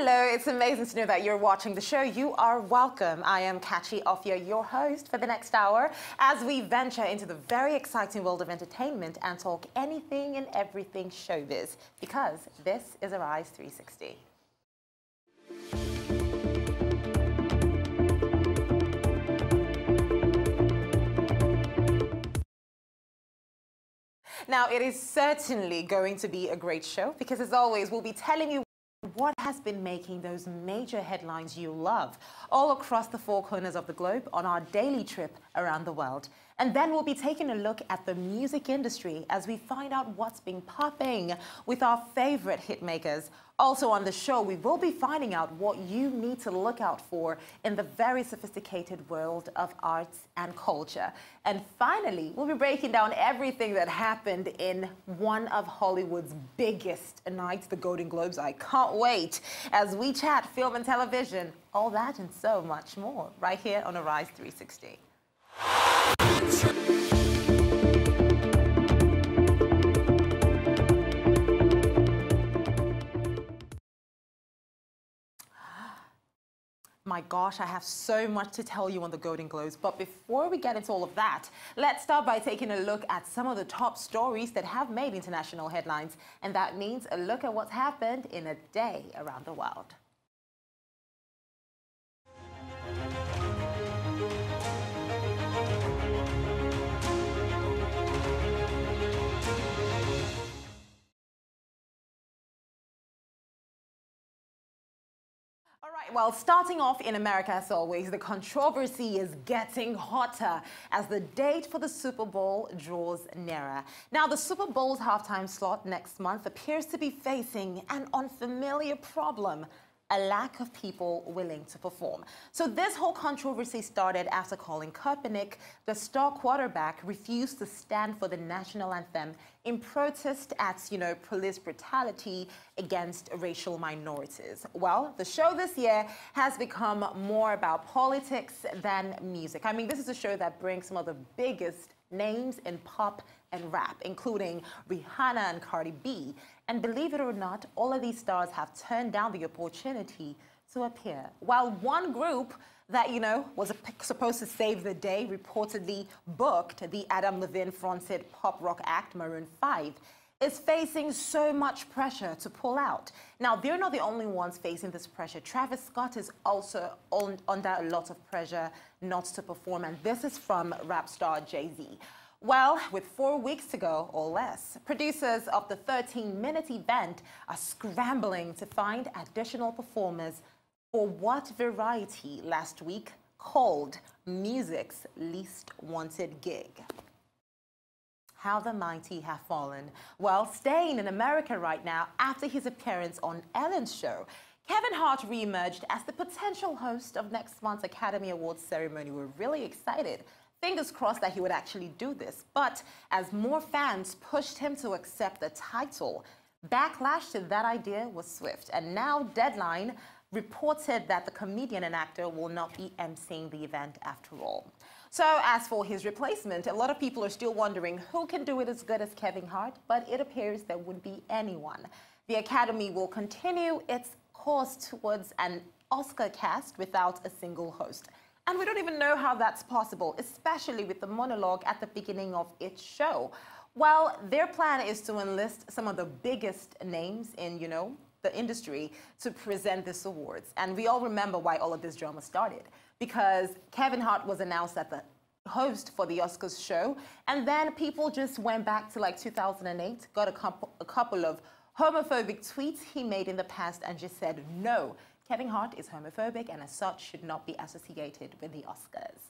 Hello, it's amazing to know that you're watching the show. You are welcome. I am Kachi Ofia, your host for the next hour, as we venture into the very exciting world of entertainment and talk anything and everything showbiz, because this is Arise 360. Now, it is certainly going to be a great show because, as always, we'll be telling you what has been making those major headlines you love all across the four corners of the globe on our daily trip around the world. And then we'll be taking a look at the music industry as we find out what's been popping with our favorite hitmakers. Also on the show, we will be finding out what you need to look out for in the very sophisticated world of arts and culture. And finally, we'll be breaking down everything that happened in one of Hollywood's biggest nights, the Golden Globes. I can't wait as we chat film and television, all that and so much more, right here on Arise 360. My gosh, I have so much to tell you on the Golden Globes. But before we get into all of that, let's start by taking a look at some of the top stories that have made international headlines. And that means a look at what's happened in a day around the world. All right, well, starting off in America, as always, the controversy is getting hotter as the date for the Super Bowl draws nearer. Now, the Super Bowl's halftime slot next month appears to be facing an unfamiliar problem: a lack of people willing to perform. So this whole controversy started after Colin Kaepernick, the star quarterback, refused to stand for the national anthem in protest at, police brutality against racial minorities. Well, the show this year has become more about politics than music. I mean, this is a show that brings some of the biggest names in pop and rap, including Rihanna and Cardi B. And believe it or not, all of these stars have turned down the opportunity to appear. While one group that, was supposed to save the day reportedly booked the Adam Levine-fronted pop rock act Maroon 5, is facing so much pressure to pull out. Now, they're not the only ones facing this pressure. Travis Scott is also under a lot of pressure not to perform, and this is from rap star Jay-Z. Well, with 4 weeks to go or less, producers of the 13-minute event are scrambling to find additional performers for what Variety last week called music's least wanted gig. How the mighty have fallen. Well, staying in America right now, after his appearance on Ellen's show, Kevin Hart re-emerged as the potential host of next month's Academy Awards ceremony. We're really excited. Fingers crossed that he would actually do this. But as more fans pushed him to accept the title, backlash to that idea was swift. And now Deadline reported that the comedian and actor will not be emceeing the event after all. So as for his replacement, a lot of people are still wondering who can do it as good as Kevin Hart, but it appears there would be anyone. The Academy will continue its course towards an Oscar cast without a single host. And we don't even know how that's possible, especially with the monologue at the beginning of its show. Well, their plan is to enlist some of the biggest names in, the industry to present this awards. And we all remember why all of this drama started, because Kevin Hart was announced as the host for the Oscars show, and then people just went back to like 2008, got a couple of homophobic tweets he made in the past and just said, no, Kevin Hart is homophobic and as such should not be associated with the Oscars.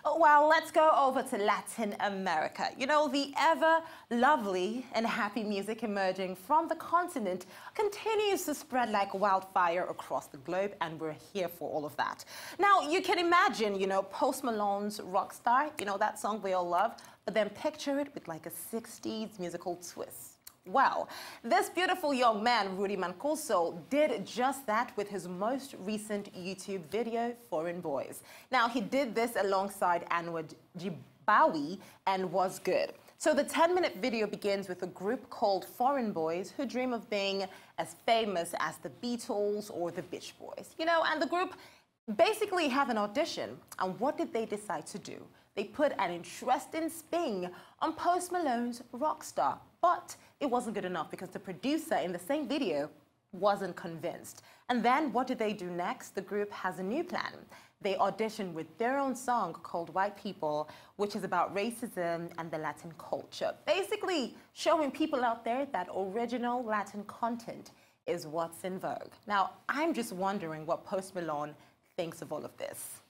Well, let's go over to Latin America. The ever lovely and happy music emerging from the continent continues to spread like wildfire across the globe, and we're here for all of that. Now, you can imagine, Post Malone's Rockstar, that song we all love, but then picture it with like a 60s musical twist. Well, this beautiful young man, Rudy Mancuso, did just that with his most recent YouTube video, Foreign Boys. Now, he did this alongside Anwar Jibawi and was good. So the 10-minute video begins with a group called Foreign Boys who dream of being as famous as the Beatles or the Beach Boys. And the group basically have an audition. And what did they decide to do? They put an interesting spin on Post Malone's Rockstar. But it wasn't good enough because the producer in the same video wasn't convinced. And then what did they do next? The group has a new plan. They auditioned with their own song called White People, which is about racism and the Latin culture. Basically showing people out there that original Latin content is what's in vogue. Now, I'm just wondering what Post Malone thinks of all of this.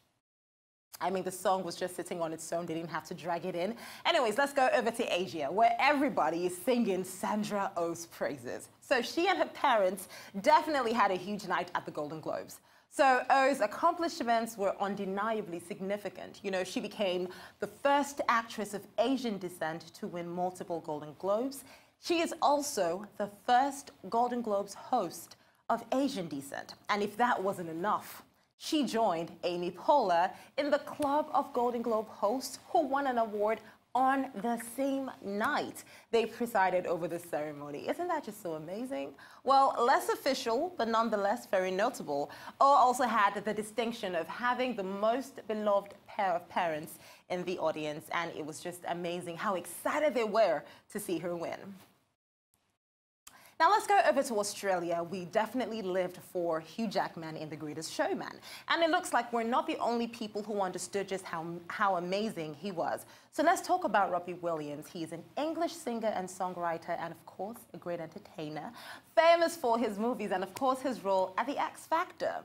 I mean, the song was just sitting on its own. They didn't have to drag it in. Anyways, let's go over to Asia, where everybody is singing Sandra Oh's praises. So she and her parents definitely had a huge night at the Golden Globes. So Oh's accomplishments were undeniably significant. She became the first actress of Asian descent to win multiple Golden Globes. She is also the first Golden Globes host of Asian descent. And if that wasn't enough, she joined Amy Poehler in the club of Golden Globe hosts who won an award on the same night they presided over the ceremony. Isn't that just so amazing? Well, less official, but nonetheless very notable. Oh also had the distinction of having the most beloved pair of parents in the audience, and it was just amazing how excited they were to see her win. Now let's go over to Australia. We definitely lived for Hugh Jackman in The Greatest Showman. And it looks like we're not the only people who understood just how amazing he was. So let's talk about Robbie Williams. He's an English singer and songwriter and, of course, a great entertainer, famous for his movies and, of course, his role at the X Factor.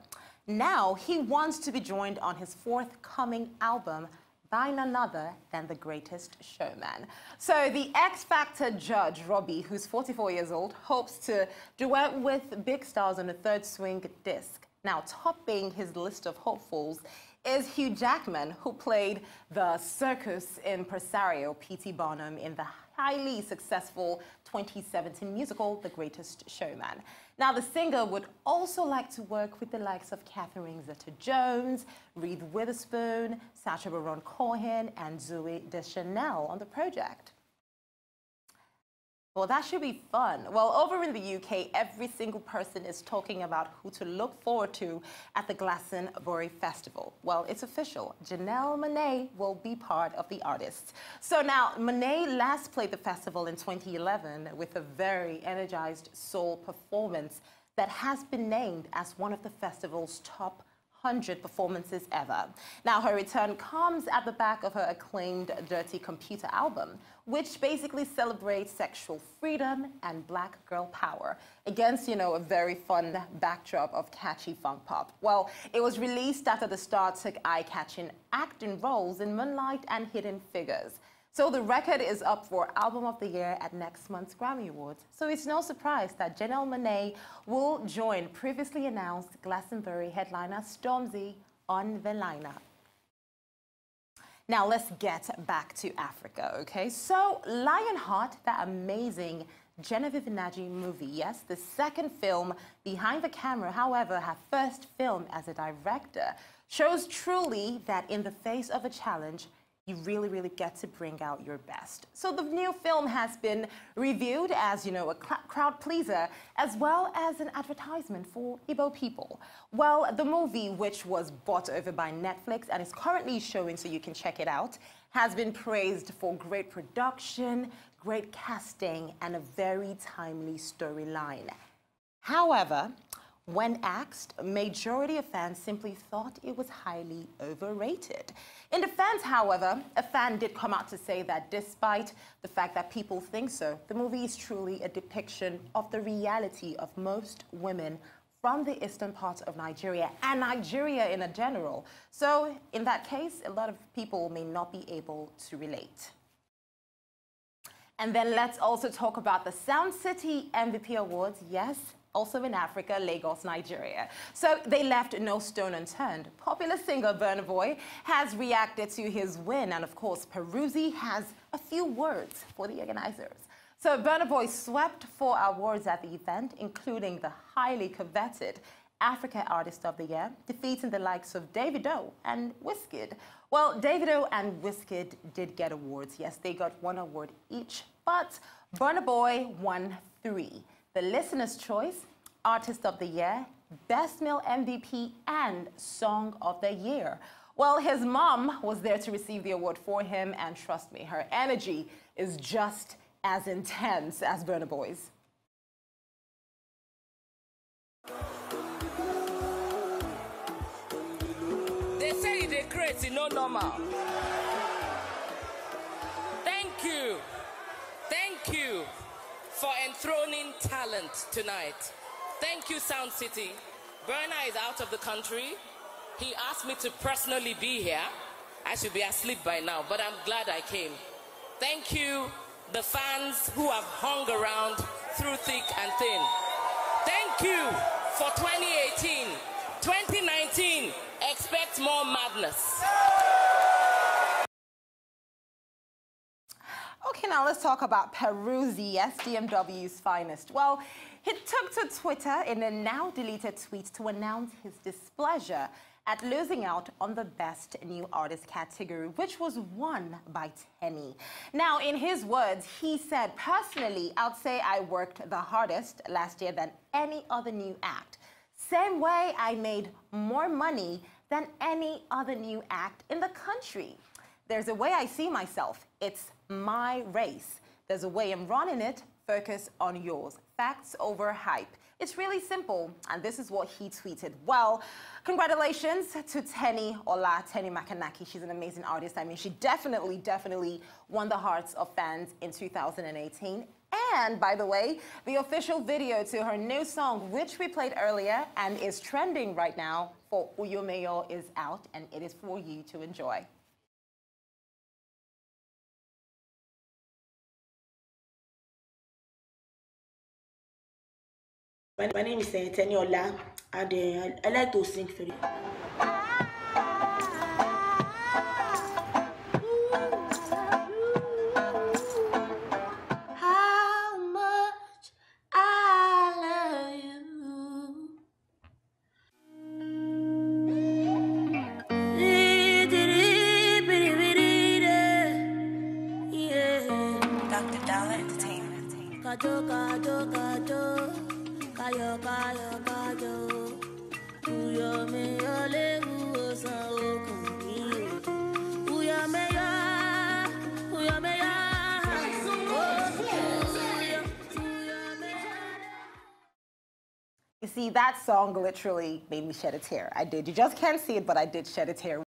Now he wants to be joined on his forthcoming album by none other than The Greatest Showman. So the X Factor judge, Robbie, who's 44 years old, hopes to duet with big stars on a third swing disc. Now, topping his list of hopefuls is Hugh Jackman, who played the circus impresario P.T. Barnum in the highly successful 2017 musical, The Greatest Showman. Now, the singer would also like to work with the likes of Catherine Zeta-Jones, Reese Witherspoon, Sacha Baron Cohen, and Zooey Deschanel on the project. Well, that should be fun. Well, over in the UK, every single person is talking about who to look forward to at the Glastonbury Festival. Well, it's official. Janelle Monáe will be part of the artists. So now, Monáe last played the festival in 2011 with a very energized soul performance that has been named as one of the festival's top 100 performances ever. Now, her return comes at the back of her acclaimed Dirty Computer album, which basically celebrates sexual freedom and black girl power against, a very fun backdrop of catchy funk pop. Well, it was released after the star took eye-catching acting roles in Moonlight and Hidden Figures. So the record is up for Album of the Year at next month's Grammy Awards. So it's no surprise that Janelle Monáe will join previously announced Glastonbury headliner Stormzy on the lineup. Now let's get back to Africa, okay? So Lionheart, that amazing Genevieve Nnaji movie, yes, the second film behind the camera, however, her first film as a director, shows truly that in the face of a challenge, you really get to bring out your best. So the new film has been reviewed as, a crowd pleaser, as well as an advertisement for Igbo people. Well, the movie, which was bought over by Netflix and is currently showing so you can check it out, has been praised for great production, great casting, and a very timely storyline. However, when asked, a majority of fans simply thought it was highly overrated. In defense, however, a fan did come out to say that despite the fact that people think so, the movie is truly a depiction of the reality of most women from the eastern part of Nigeria and Nigeria in general. So in that case, a lot of people may not be able to relate. And then let's also talk about the Sound City MVP Awards. Yes, also in Africa, Lagos, Nigeria. So they left no stone unturned. Popular singer Burna Boy has reacted to his win, and of course, Peruzzi has a few words for the organizers. So Burna Boy swept 4 awards at the event, including the highly coveted Africa Artist of the Year, defeating the likes of Davido and Wizkid. Well, Davido and Wizkid did get awards. Yes, they got 1 award each, but Burna Boy won 3. The Listener's Choice, Artist of the Year, Best Male MVP, and Song of the Year. Well, his mom was there to receive the award for him, and trust me, her energy is just as intense as Burna Boy's. They say they're crazy, no normal. Thank you for enthroning talent tonight. Thank you, Sound City. Burna is out of the country. He asked me to personally be here. I should be asleep by now, but I'm glad I came. Thank you, the fans who have hung around through thick and thin. Thank you for 2018. 2019, expect more madness. Okay, now let's talk about Peruzzi, SDMW's finest. Well, he took to Twitter in a now-deleted tweet to announce his displeasure at losing out on the Best New Artist category, which was won by Tenny. Now, in his words, he said, "Personally, I'd say I worked the hardest last year than any other new act. Same way I made more money than any other new act in the country. There's a way I see myself. It's my race. There's a way I'm running it. Focus on yours. Facts over hype." It's really simple, and this is what he tweeted. Well, congratulations to Tenny Makanaki. She's an amazing artist. I mean, she definitely won the hearts of fans in 2018. And, by the way, the official video to her new song, which we played earlier and is trending right now, for Uyomeyo, is out, and it is for you to enjoy. My name is Teniola, and I like to sing for you. How much I love you. Dr. Dollar Entertainment. Kajo, kajo, kajo. Kayo, kayo, kayo. Uyomeyo lewu osan okun mi. Uyomeyo, uyomeyo. You see, that song literally made me shed a tear. I did. You just can't see it, but I did shed a tear.